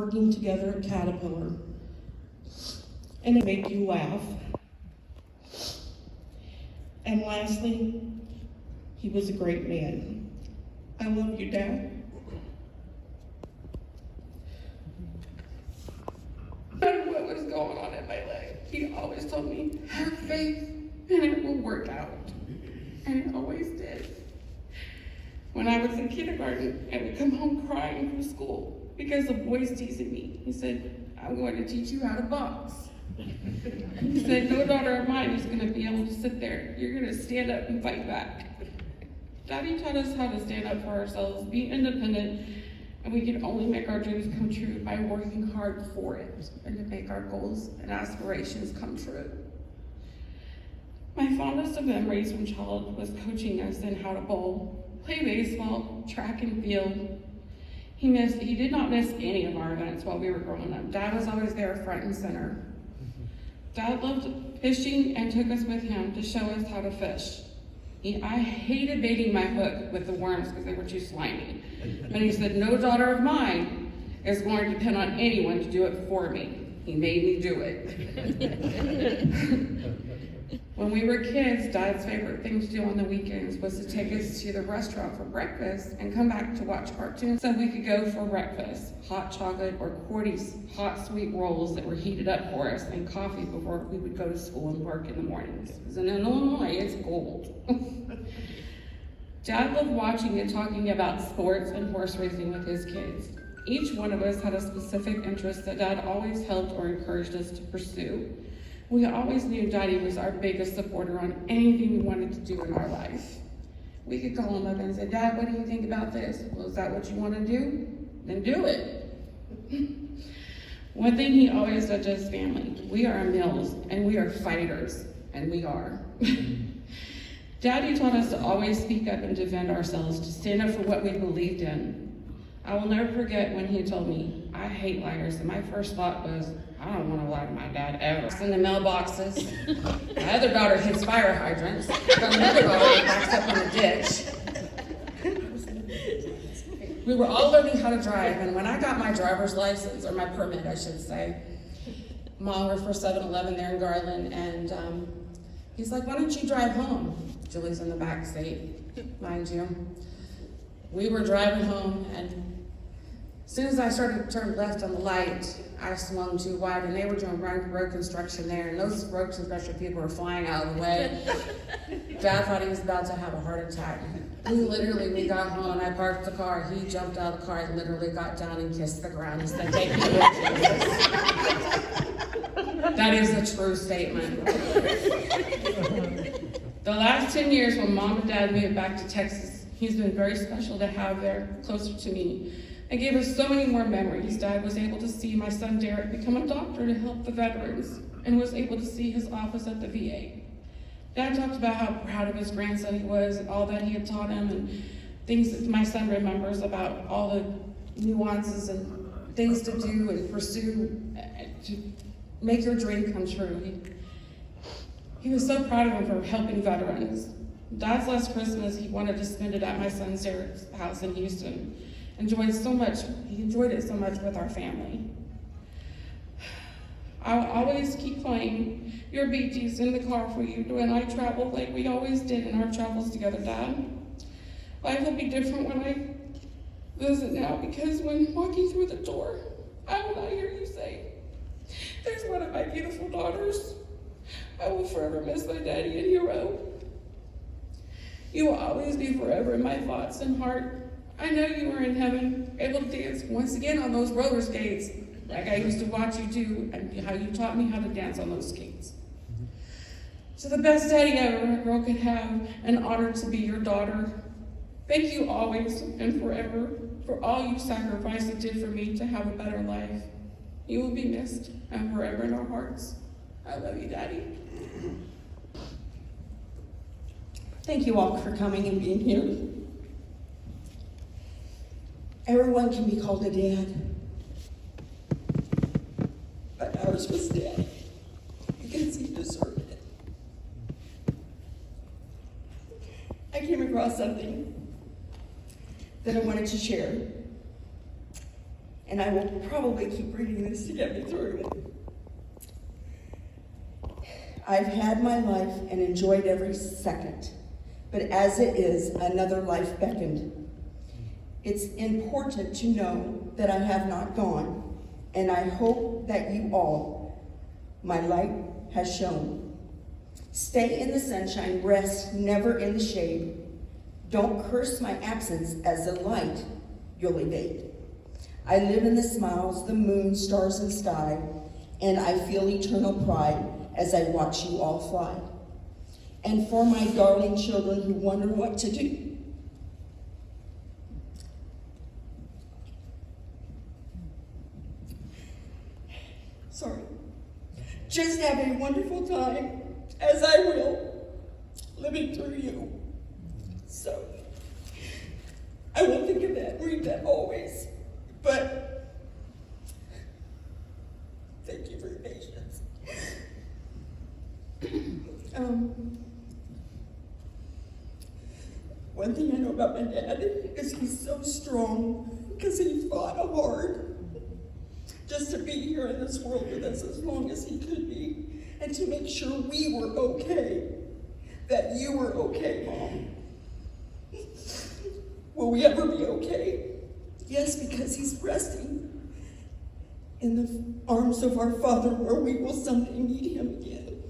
working together at Caterpillar. And it make you laugh. And lastly, he was a great man. I love you, Dad. No matter what was going on in my life, he always told me, have faith and it will work out. And it always did. When I was in kindergarten, I would come home crying from school because the boys teasing me. He said, I'm going to teach you how to box. He said, no daughter of mine is going to be able to sit there. You're going to stand up and fight back. Daddy taught us how to stand up for ourselves, be independent, and we can only make our dreams come true by working hard for it and to make our goals and aspirations come true. My fondest of memories from childhood was coaching us in how to bowl, play baseball, track and field. He did not miss any of our events while we were growing up. Dad was always there front and center. Dad loved fishing and took us with him to show us how to fish. I hated baiting my hook with the worms because they were too slimy. But he said, no daughter of mine is going to depend on anyone to do it for me. He made me do it. When we were kids, Dad's favorite thing to do on the weekends was to take us to the restaurant for breakfast and come back to watch cartoons so we could go for breakfast. Hot chocolate or Cordy's hot sweet rolls that were heated up for us and coffee before we would go to school and work in the mornings. Because in Illinois, it's cold. Dad loved watching and talking about sports and horse racing with his kids. Each one of us had a specific interest that Dad always helped or encouraged us to pursue. We always knew Daddy was our biggest supporter on anything we wanted to do in our life. We could call him up and say, Dad, what do you think about this? Well, is that what you want to do? Then do it. One thing he always said to his family, we are Mills and we are fighters, and we are. Daddy taught us to always speak up and defend ourselves, to stand up for what we believed in. I will never forget when he told me, I hate liars, and my first thought was, I don't want to lie to my dad ever. In the mailboxes. My other daughter hits fire hydrants. My other daughter backs up in the ditch. We were all learning how to drive, and when I got my driver's license, or my permit, I should say, Mom worked for 7-Eleven there in Garland, and he's like, why don't you drive home? Julie's in the back seat, mind you. We were driving home, and as soon as I started to turn left on the light, I swung too wide, and they were doing road construction there, and those road construction people were flying out of the way. Dad thought he was about to have a heart attack. We got home, and I parked the car. He jumped out of the car and literally got down and kissed the ground and said, take me with Jesus. That is a true statement. The last 10 years when Mom and Dad moved back to Texas, he's been very special to have there, closer to me. It gave us so many more memories. Dad was able to see my son Derek become a doctor to help the veterans and was able to see his office at the VA. Dad talked about how proud of his grandson he was and all that he had taught him and things that my son remembers about all the nuances and things to do and pursue to make your dream come true. He was so proud of him for helping veterans. Dad's last Christmas, he wanted to spend it at my son Derek's house in Houston. He enjoyed it so much with our family. I'll always keep playing your Bee Gees in the car for you when I travel like we always did in our travels together, Dad. Life will be different when I visit now because when walking through the door, I will not hear you say, there's one of my beautiful daughters. I will forever miss my daddy and hero. You will always be forever in my thoughts and heart. I know you are in heaven, able to dance once again on those roller skates, like I used to watch you do, and how you taught me how to dance on those skates. So the best daddy ever a girl could have, an honor to be your daughter. Thank you always and forever for all you sacrificed and did for me to have a better life. You will be missed and forever in our hearts. I love you, Daddy. Thank you all for coming and being here. Everyone can be called a dad, but ours was dead because he deserved it. I came across something that I wanted to share, and I will probably keep reading this to get me through. I've had my life and enjoyed every second, but as it is, another life beckoned. It's important to know that I have not gone, and I hope that you all, my light has shone. Stay in the sunshine, rest never in the shade. Don't curse my absence as a light you'll evade. I live in the smiles, the moon, stars, and sky, and I feel eternal pride as I watch you all fly. And for my darling children who wonder what to do, just have a wonderful time, as I will, living through you. So, I will think of that and read that always, but thank you for your patience. One thing I know about my dad is he's so strong because he fought hard just to be here in this world with us as long as he could be, and to make sure we were okay, that you were okay, Mom. Will we ever be okay? Yes, because he's resting in the arms of our Father, where we will someday meet him again.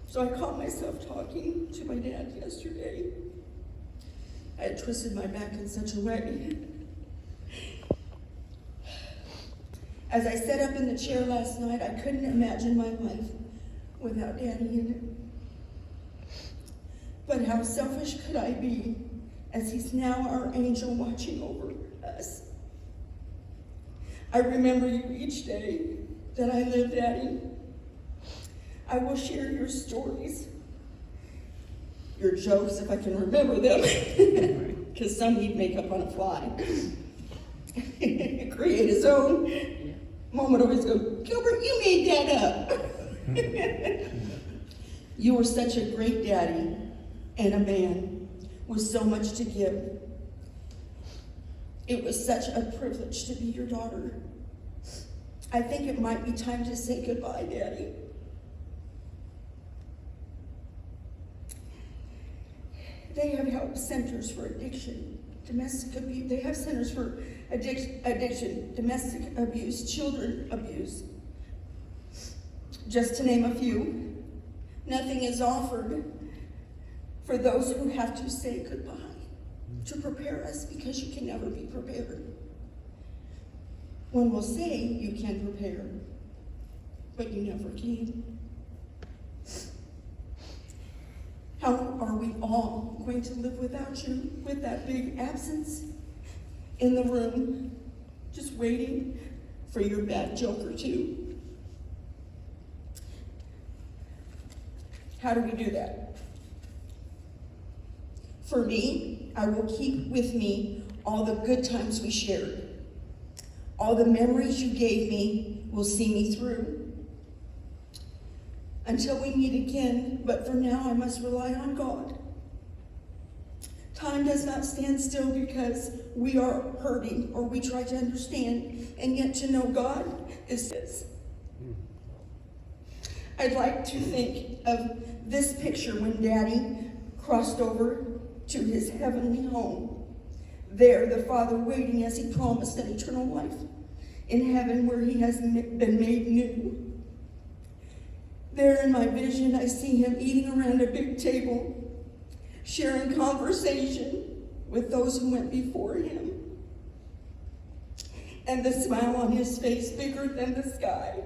So I caught myself talking to my dad yesterday. I had twisted my back in such a way. As I sat up in the chair last night, I couldn't imagine my life without Daddy in it. But how selfish could I be, as he's now our angel watching over us. I remember you each day that I live, Daddy. I will share your stories, your jokes, if I can remember them, because some he'd make up on the fly. Create his own. Mom would always go, Gilbert, you made that up. You were such a great daddy and a man with so much to give. It was such a privilege to be your daughter. I think it might be time to say goodbye, Daddy. They have help centers for addiction, domestic abuse. They have centers for addiction, domestic abuse, children abuse. Just to name a few, nothing is offered for those who have to say goodbye, to prepare us, because you can never be prepared. One will say you can prepare, but you never can. How are we all going to live without you, with that big absence in the room, just waiting for your bad joke or two? How do we do that? For me, I will keep with me all the good times we shared. All the memories you gave me will see me through until we meet again, but for now I must rely on God. Time does not stand still because we are hurting or we try to understand, and yet to know God is this. I'd like to think of this picture when Daddy crossed over to his heavenly home. There, the Father waiting as he promised an eternal life in heaven where he has been made new. There in my vision, I see him eating around a big table, sharing conversation with those who went before him. And the smile on his face bigger than the sky,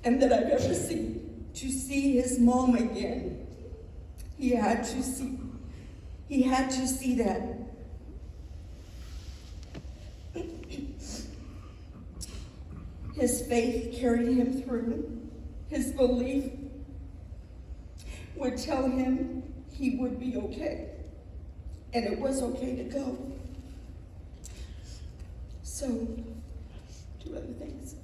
and that I've ever seen. To see his mom again, he had to see that. His faith carried him through. His belief would tell him he would be okay, and it was okay to go. So, two other things.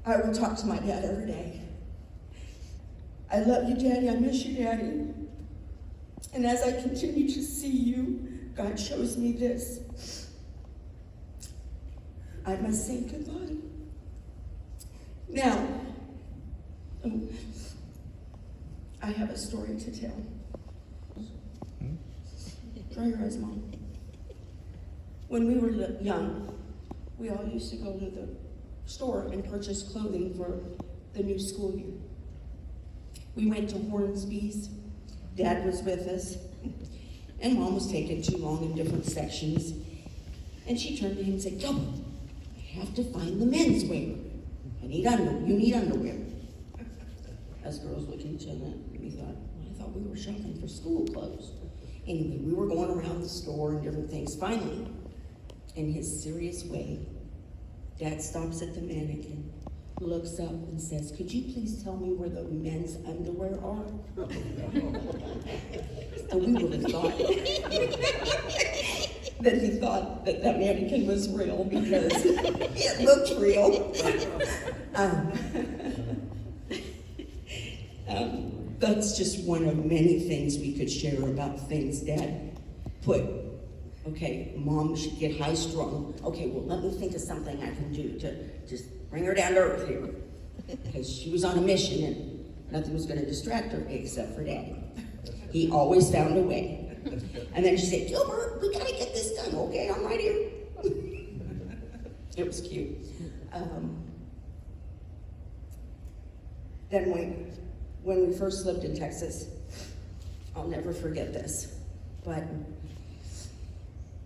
I will talk to my dad every day. I love you, Daddy. I miss you, Daddy. And as I continue to see you, God shows me this. I must say goodbye. Now, I have a story to tell. Dry your eyes, Mom. When we were young, we all used to go to the store and purchase clothing for the new school year. We went to Hornsby's. Dad was with us. And Mom was taking too long in different sections. And she turned to him and said, "Gilbert, I have to find the men's wear. You need underwear." Us girls looked at each other and we thought, well, I thought we were shopping for school clothes. Anyway, we were going around the store and different things. Finally, in his serious way, Dad stops at the mannequin, looks up and says, "Could you please tell me where the men's underwear are?" And we would have thought that he thought that that mannequin was real because it looked real. That's just one of many things we could share about things Dad put. Okay, Mom should get high strung. Okay, well, let me think of something I can do to just bring her down to earth here. Because she was on a mission and nothing was going to distract her except for Daddy. He always found a way. And then she said, "Gilbert, we got to get this done." "Okay, I'm right here." It was cute. Then when we first lived in Texas, I'll never forget this, but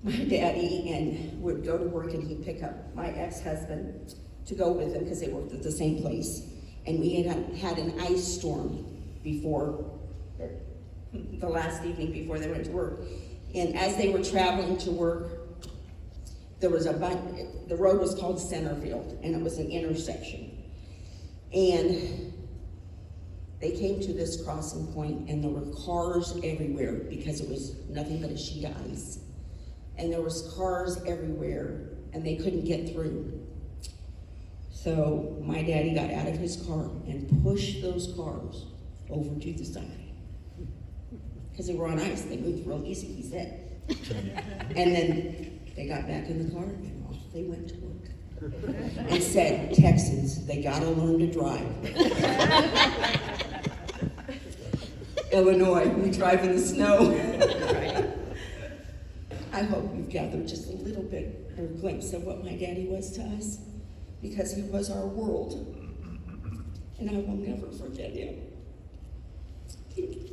my daddy would go to work and he'd pick up my ex-husband to go with him because they worked at the same place. And we had an ice storm before, the last evening before they went to work. And as they were traveling to work, there was the road was called Centerfield, and it was an intersection. And they came to this crossing point, and there were cars everywhere because it was nothing but a sheet of ice. And there was cars everywhere, and they couldn't get through. So my daddy got out of his car and pushed those cars over to the side. Because they were on ice, they moved real easy, he said. And then they got back in the car, and off they went to work. And said, "Texans, they gotta learn to drive." Illinois, we drive in the snow. I hope you've gathered just a little bit of a glimpse of what my daddy was to us, because he was our world, and I will never forget him. Thank you.